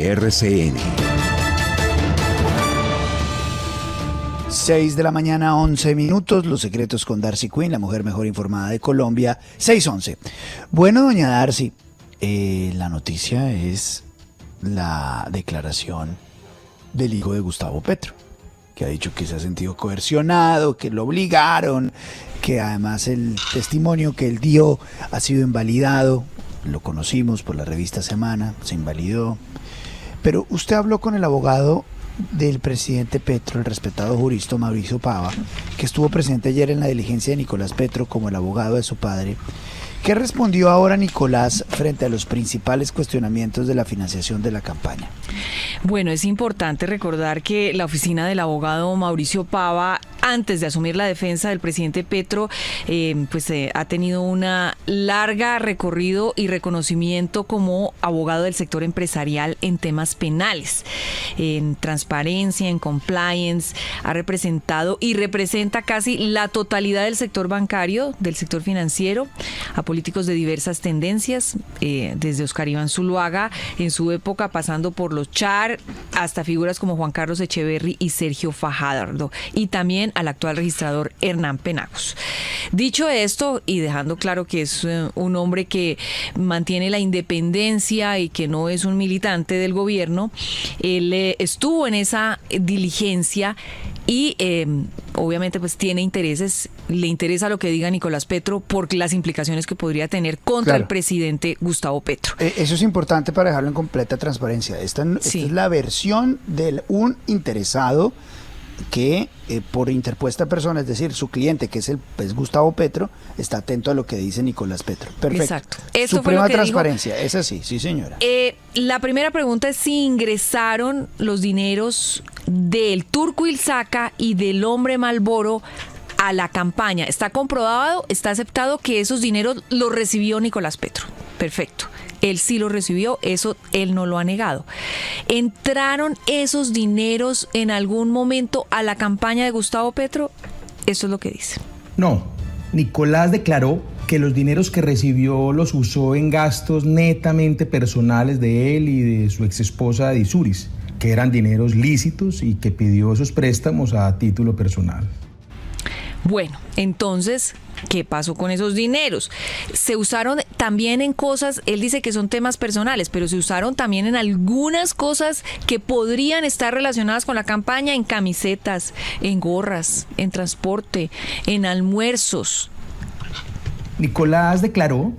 RCN. 6 de la mañana, 11 minutos. Los secretos con Darcy Quinn, la mujer mejor informada de Colombia. 6:11. Bueno, doña Darcy, la noticia es la declaración del hijo de Gustavo Petro, que ha dicho que se ha sentido coercionado, que lo obligaron, que además el testimonio que él dio ha sido invalidado. Lo conocimos por la revista Semana, se invalidó. Pero usted habló con el abogado del presidente Petro, el respetado jurista Mauricio Pava, que estuvo presente ayer en la diligencia de Nicolás Petro como el abogado de su padre. ¿Qué respondió ahora Nicolás frente a los principales cuestionamientos de la financiación de la campaña? Bueno, es importante recordar que la oficina del abogado Mauricio Pava, antes de asumir la defensa del presidente Petro, ha tenido una larga recorrido y reconocimiento como abogado del sector empresarial en temas penales, en transparencia, en compliance. Ha representado y representa casi la totalidad del sector bancario, del sector financiero, a políticos de diversas tendencias, desde Oscar Iván Zuluaga en su época, pasando por los Char, hasta figuras como Juan Carlos Echeverry y Sergio Fajardo, y también al actual registrador Hernán Penagos. Dicho esto, y dejando claro que es un hombre que mantiene la independencia y que no es un militante del gobierno, él estuvo en esa diligencia y obviamente pues tiene intereses, le interesa lo que diga Nicolás Petro por las implicaciones que podría tener contra el presidente Gustavo Petro. Eso es importante para dejarlo en completa transparencia. Esta es la versión de un interesado que por interpuesta persona, es decir, su cliente, que es Gustavo Petro, está atento a lo que dice Nicolás Petro. Perfecto. Exacto. Suprema transparencia, es así, sí señora. La primera pregunta es si ingresaron los dineros del Turco Ilzaca y del Hombre Malboro a la campaña. Está comprobado, está aceptado que esos dineros los recibió Nicolás Petro. Perfecto. Él sí lo recibió, eso él no lo ha negado. ¿Entraron esos dineros en algún momento a la campaña de Gustavo Petro? Eso es lo que dice. No, Nicolás declaró que los dineros que recibió los usó en gastos netamente personales de él y de su exesposa Disuris, que eran dineros lícitos y que pidió esos préstamos a título personal. Bueno, entonces, ¿qué pasó con esos dineros? Se usaron también en cosas, él dice que son temas personales, pero se usaron también en algunas cosas que podrían estar relacionadas con la campaña, en camisetas, en gorras, en transporte, en almuerzos. Nicolás declaró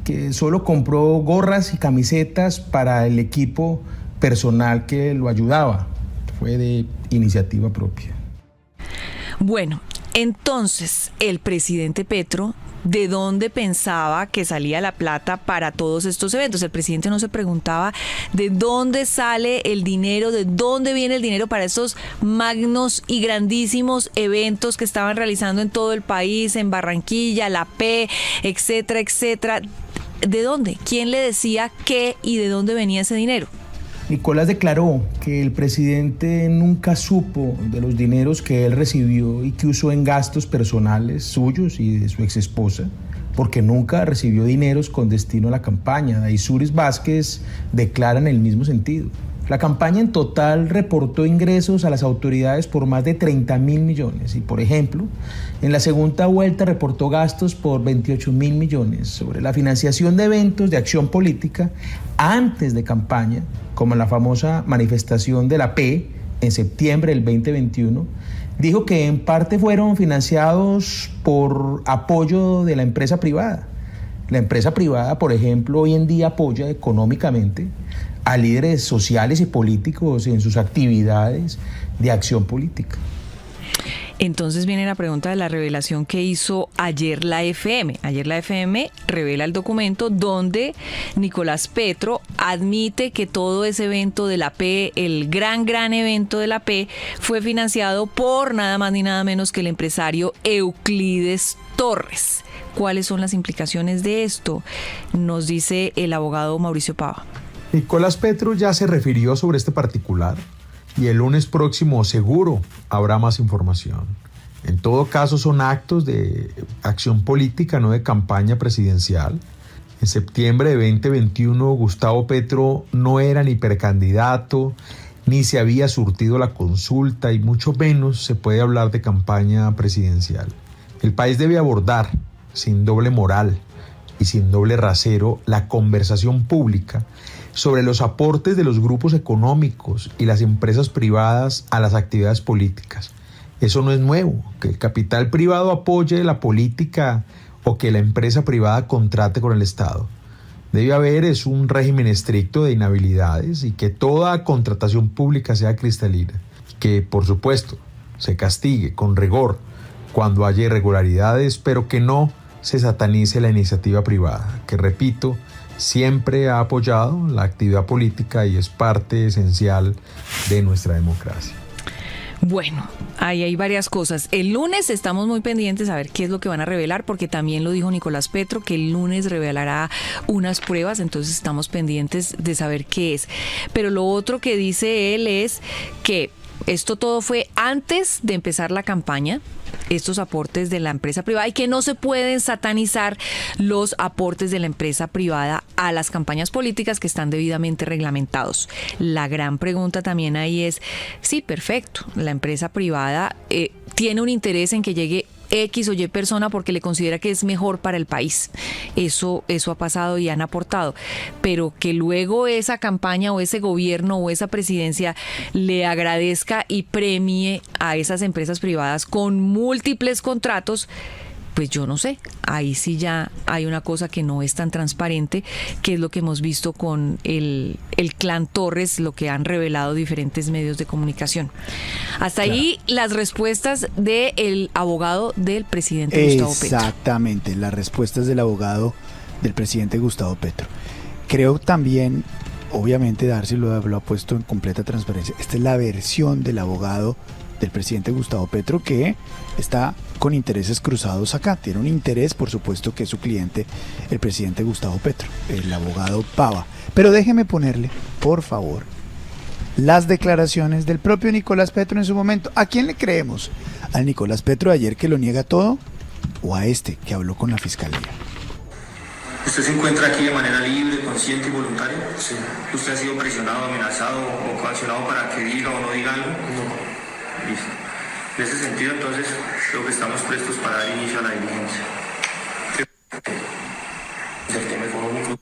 que solo compró gorras y camisetas para el equipo personal que lo ayudaba. Fue de iniciativa propia. Bueno, entonces, el presidente Petro, ¿de dónde pensaba que salía la plata para todos estos eventos? El presidente no se preguntaba de dónde sale el dinero, de dónde viene el dinero para estos magnos y grandísimos eventos que estaban realizando en todo el país, en Barranquilla, la P, etcétera, etcétera. ¿De dónde? ¿Quién le decía qué y de dónde venía ese dinero? Nicolás declaró que el presidente nunca supo de los dineros que él recibió y que usó en gastos personales suyos y de su exesposa, porque nunca recibió dineros con destino a la campaña. Disuris Vázquez declara en el mismo sentido. La campaña en total reportó ingresos a las autoridades por más de 30.000 millones y, por ejemplo, en la segunda vuelta reportó gastos por 28.000 millones sobre la financiación de eventos de acción política antes de campaña, como la famosa manifestación de la P en septiembre del 2021. Dijo que en parte fueron financiados por apoyo de la empresa privada. La empresa privada, por ejemplo, hoy en día apoya económicamente a líderes sociales y políticos en sus actividades de acción política. Entonces viene la pregunta de la revelación que hizo ayer la FM. Ayer la FM revela el documento donde Nicolás Petro admite que todo ese evento de la P, el gran evento de la P, fue financiado por nada más ni nada menos que el empresario Euclides Torres. ¿Cuáles son las implicaciones de esto? Nos dice el abogado Mauricio Pava. Nicolás Petro ya se refirió sobre este particular y el lunes próximo seguro habrá más información. En todo caso son actos de acción política, no de campaña presidencial. En septiembre de 2021, Gustavo Petro no era ni precandidato, ni se había surtido la consulta y mucho menos se puede hablar de campaña presidencial. El país debe abordar, sin doble moral y sin doble rasero, la conversación pública sobre los aportes de los grupos económicos y las empresas privadas a las actividades políticas. Eso no es nuevo, que el capital privado apoye la política o que la empresa privada contrate con el Estado. Debe haber un régimen estricto de inhabilidades y que toda contratación pública sea cristalina. Que, por supuesto, se castigue con rigor cuando haya irregularidades, pero que no se satanice la iniciativa privada, que, repito, siempre ha apoyado la actividad política y es parte esencial de nuestra democracia. Bueno, ahí hay varias cosas. El lunes estamos muy pendientes a ver qué es lo que van a revelar, porque también lo dijo Nicolás Petro, que el lunes revelará unas pruebas, entonces estamos pendientes de saber qué es. Pero lo otro que dice él es que esto todo fue antes de empezar la campaña, estos aportes de la empresa privada, y que no se pueden satanizar los aportes de la empresa privada a las campañas políticas que están debidamente reglamentados. La gran pregunta también ahí es, sí, perfecto, la empresa privada tiene un interés en que llegue X o Y persona porque le considera que es mejor para el país. Eso ha pasado y han aportado. Pero que luego esa campaña o ese gobierno o esa presidencia le agradezca y premie a esas empresas privadas con múltiples contratos, pues yo no sé. Ahí sí ya hay una cosa que no es tan transparente, que es lo que hemos visto con el clan Torres, lo que han revelado diferentes medios de comunicación. Hasta claro. Ahí las respuestas del abogado del presidente Gustavo Petro. Exactamente, las respuestas del abogado del presidente Gustavo Petro. Creo también, obviamente, Darcy lo ha puesto en completa transparencia. Esta es la versión del abogado del presidente Gustavo Petro, que está con intereses cruzados acá. Tiene un interés, por supuesto, que es su cliente, el presidente Gustavo Petro, el abogado Pava. Pero déjeme ponerle, por favor, las declaraciones del propio Nicolás Petro en su momento. ¿A quién le creemos? ¿Al Nicolás Petro de ayer, que lo niega todo, o a este que habló con la fiscalía? ¿Usted se encuentra aquí de manera libre, consciente y voluntaria? Sí. ¿Usted ha sido presionado, amenazado o coaccionado para que diga o no diga algo? No. Listo. En ese sentido, entonces, creo que estamos prestos para dar inicio a la diligencia. Del tema económico.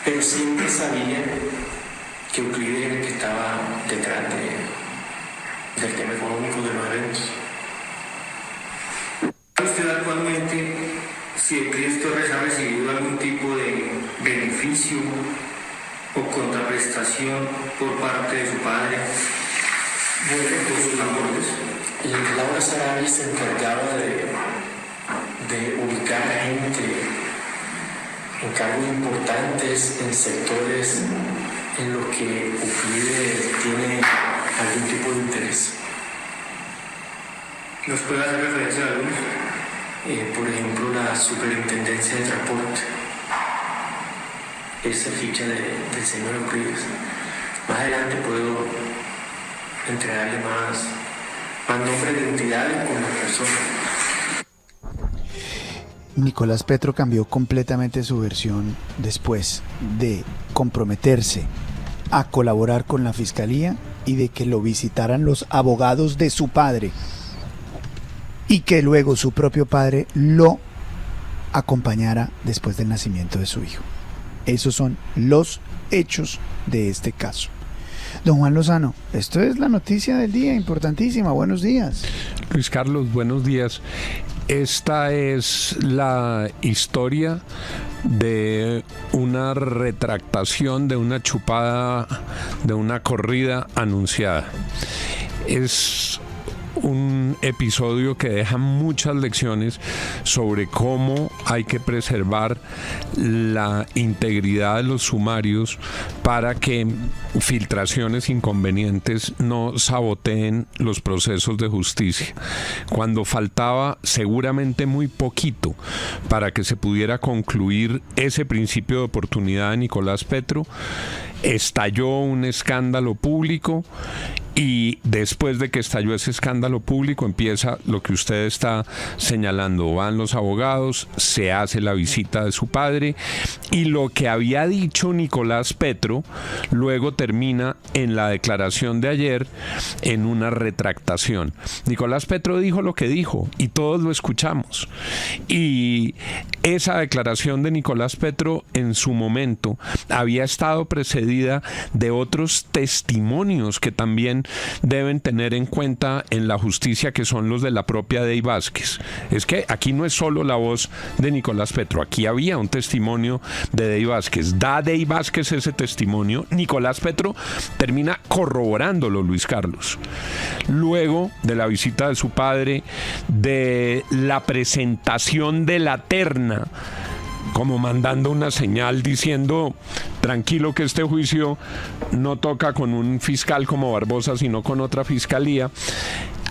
Pero siempre sabía que Euclides era el que estaba detrás del tema económico de los eventos. ¿Sabe usted actualmente si Euclides Torres ha recibido algún tipo de beneficio o contraprestación por parte de su padre por sus aportes? Laura Sarabia se encargaba de ubicar a gente en cargos importantes en sectores en los que Euclides tiene algún tipo de interés. ¿Nos puede hacer referencia a algunos? Por ejemplo, la Superintendencia de Transporte. Esa ficha del señor Euclides. Más adelante puedo entregarle más nombres de entidades con las personas. Nicolás Petro cambió completamente su versión después de comprometerse a colaborar con la fiscalía y de que lo visitaran los abogados de su padre y que luego su propio padre lo acompañara después del nacimiento de su hijo. Esos son los hechos de este caso. Don Juan Lozano, esto es la noticia del día, importantísima. Buenos días. Luis Carlos, buenos días. Esta es la historia de una retractación, de una chupada, de una corrida anunciada. Es un episodio que deja muchas lecciones sobre cómo hay que preservar la integridad de los sumarios para que filtraciones inconvenientes no saboteen los procesos de justicia. Cuando faltaba seguramente muy poquito para que se pudiera concluir ese principio de oportunidad de Nicolás Petro, estalló un escándalo público Y después de que estalló ese escándalo público, empieza lo que usted está señalando. Van los abogados, se hace la visita de su padre, y lo que había dicho Nicolás Petro luego termina en la declaración de ayer en una retractación. Nicolás Petro dijo lo que dijo y todos lo escuchamos. Y esa declaración de Nicolás Petro en su momento había estado precedida de otros testimonios que también deben tener en cuenta en la justicia, que son los de la propia Dey Vázquez. Es que aquí no es solo la voz de Nicolás Petro, aquí había un testimonio de Dey Vázquez. Da Dey Vázquez ese testimonio, Nicolás Petro termina corroborándolo, Luis Carlos. Luego de la visita de su padre, de la presentación de la terna, como mandando una señal diciendo: tranquilo que este juicio no toca con un fiscal como Barbosa, sino con otra fiscalía.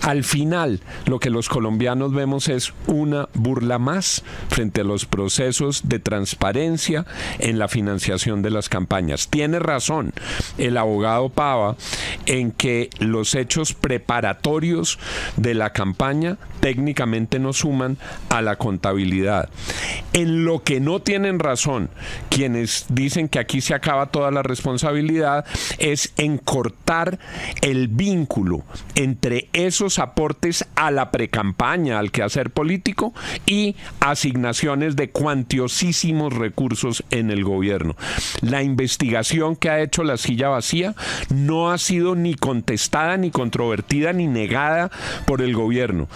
Al final, lo que los colombianos vemos es una burla más frente a los procesos de transparencia en la financiación de las campañas. Tiene razón el abogado Pava en que los hechos preparatorios de la campaña técnicamente no suman a la contabilidad. En lo que no tienen razón quienes dicen que aquí se acaba toda la responsabilidad es en cortar el vínculo entre esos aportes a la precampaña, al quehacer político, y asignaciones de cuantiosísimos recursos en el gobierno. La investigación que ha hecho La Silla Vacía no ha sido ni contestada, ni controvertida, ni negada por el gobierno.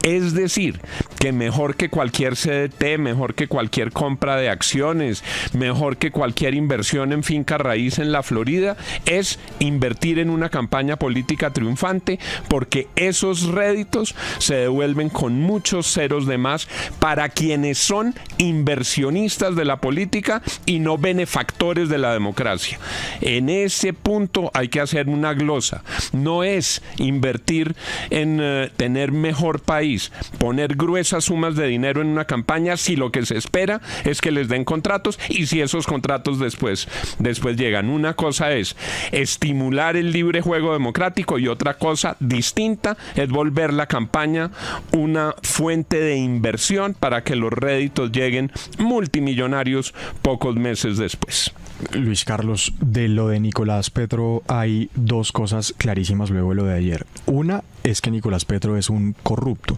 Es decir, que mejor que cualquier CDT, mejor que cualquier compra de acciones, mejor que cualquier inversión en finca raíz en la Florida, es invertir en una campaña política triunfante, porque esos réditos se devuelven con muchos ceros de más para quienes son inversionistas de la política y no benefactores de la democracia. En ese punto hay que hacer una glosa. No es invertir en tener mejor país, poner gruesas sumas de dinero en una campaña si lo que se espera es que les den contratos y si esos contratos después llegan. Una cosa es estimular el libre juego democrático y otra cosa distinta es volver la campaña una fuente de inversión para que los réditos lleguen multimillonarios pocos meses después. Luis Carlos, de lo de Nicolás Petro hay dos cosas clarísimas luego de lo de ayer. Una es que Nicolás Petro es un corrupto,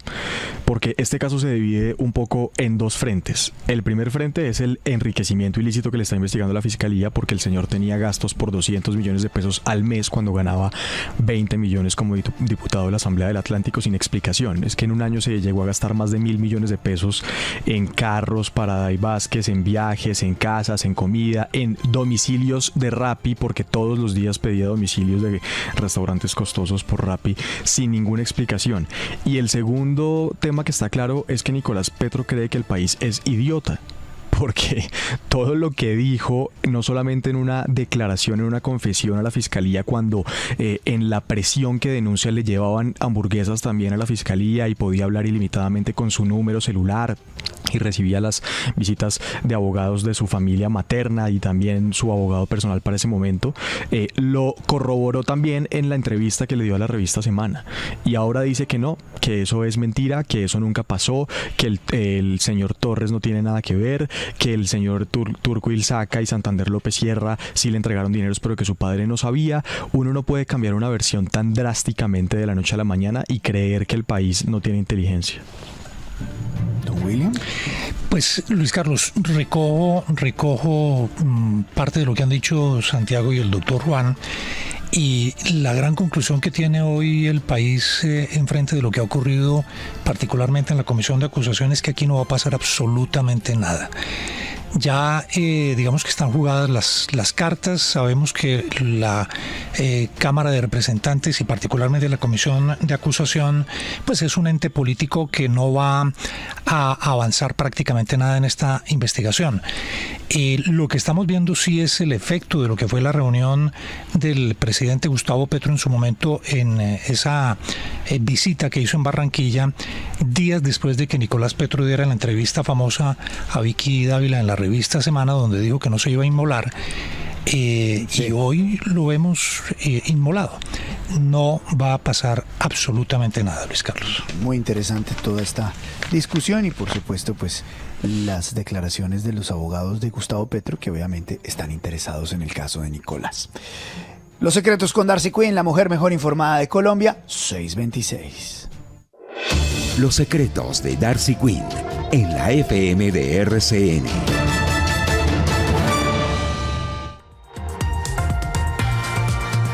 porque este caso se divide un poco en dos frentes. El primer frente es el enriquecimiento ilícito que le está investigando la Fiscalía, porque el señor tenía gastos por 200 millones de pesos al mes cuando ganaba 20 millones como diputado de la Asamblea del Atlántico sin explicación. Es que en un año se llegó a gastar más de 1.000 millones de pesos en carros para Dey Vázquez, en viajes, en casas, en comida, en domicilios de Rappi, porque todos los días pedía domicilios de restaurantes costosos por Rappi sin ninguna explicación. Y el segundo tema que está claro es que Nicolás Petro cree que el país es idiota, porque todo lo que dijo, no solamente en una declaración, en una confesión a la Fiscalía, cuando en la presión que denuncia le llevaban hamburguesas también a la Fiscalía y podía hablar ilimitadamente con su número celular y recibía las visitas de abogados de su familia materna y también su abogado personal para ese momento, lo corroboró también en la entrevista que le dio a la revista Semana. Y ahora dice que no, que eso es mentira, que eso nunca pasó, que el señor Torres no tiene nada que ver, que el señor Turco Ilzaca y Santander López Sierra sí le entregaron dineros, pero que su padre no sabía. Uno no puede cambiar una versión tan drásticamente de la noche a la mañana y creer que el país no tiene inteligencia. Don William. Pues Luis Carlos, recojo parte de lo que han dicho Santiago y el doctor Juan, y la gran conclusión que tiene hoy el país enfrente de lo que ha ocurrido particularmente en la comisión de acusación es que aquí no va a pasar absolutamente nada. Ya digamos que están jugadas las cartas. Sabemos que la Cámara de Representantes y particularmente la Comisión de Acusación pues es un ente político que no va a avanzar prácticamente nada en esta investigación. Lo que estamos viendo sí es el efecto de lo que fue la reunión del presidente Gustavo Petro en su momento en esa visita que hizo en Barranquilla, días después de que Nicolás Petro diera la entrevista famosa a Vicky Dávila en la revista Semana, donde dijo que no se iba a inmolar. Y hoy lo vemos inmolado. no va a pasar absolutamente nada, Luis Carlos. Muy interesante toda esta discusión y por supuesto pues las declaraciones de los abogados de Gustavo Petro que obviamente están interesados en el caso de Nicolás. Los secretos con Darcy Quinn, la mujer mejor informada de Colombia, 626. Los secretos de Darcy Quinn en la FM de RCN.